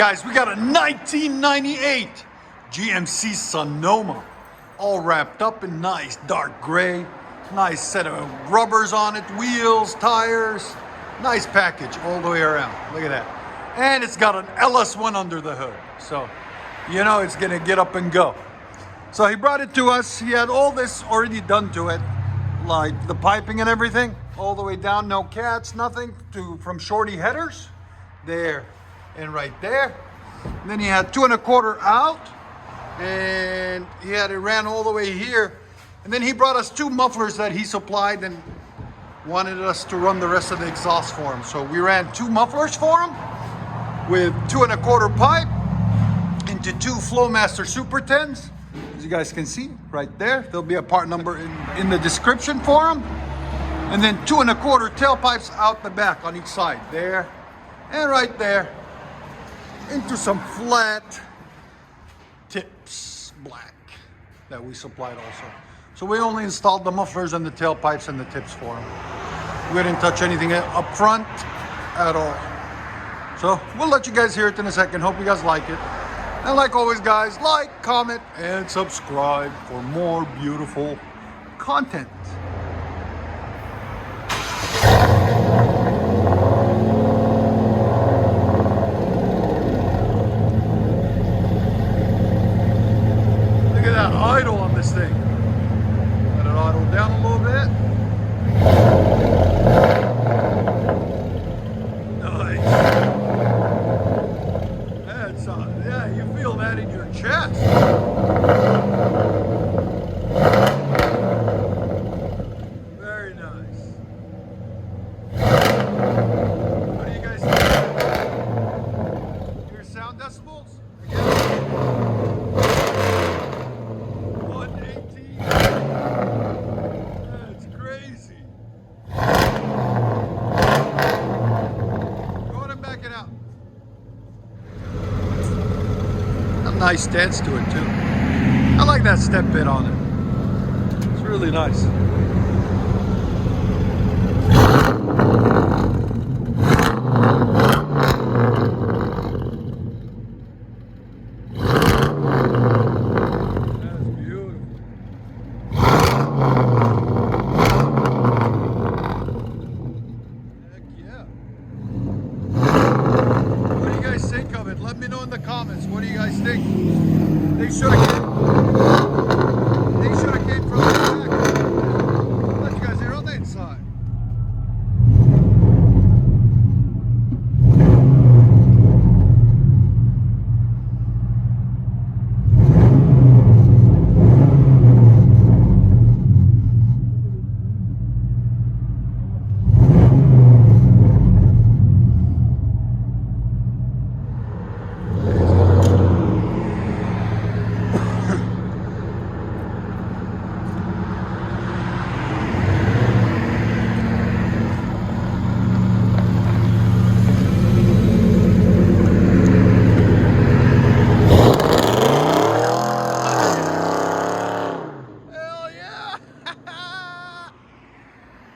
Guys, we got a 1998 GMC Sonoma, all wrapped up in nice dark gray, nice set of rubbers on it, wheels, tires, nice package all the way around. Look at that. And it's got an LS1 under the hood, so you know it's gonna get up and go. So he brought it to us. He had all this already done to it, like the piping and everything, all the way down, no cats, nothing, from SHORTY headers there and right there. And then he had 2 1/4 out, and he had it ran all the way here. And then he brought us 2 mufflers that he supplied and wanted us to run the rest of the exhaust for him. So we ran 2 mufflers for him with 2 1/4 pipe into 2 FLOWMASTER Super 10s. As you guys can see right there, there'll be a part number in the description for them. And then 2 1/4 tailpipes out the back on each side, there and right there, into some flat tips, black, that we supplied also. So we only installed the mufflers and the tailpipes and the tips for them. We didn't touch anything up front at all. So we'll let you guys hear it in a second. Hope you guys like it. And like always, guys, like, comment, and subscribe for more beautiful content. Look at that idle on this thing. Let it idle down a little bit. Yeah, you feel that in your chest. Very nice. What do you guys think? Your sound decibels? Again? 118. That's crazy. Go ahead and back it out. Nice stance to it too. I like that step bit on it. It's really nice. That's beautiful. Heck yeah. What do you guys think of it? Let me know in the comments. What do you guys think? They should have came from the back. I'll let you guys hear on the inside.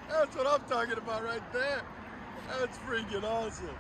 That's what I'm talking about right there. That's freaking awesome.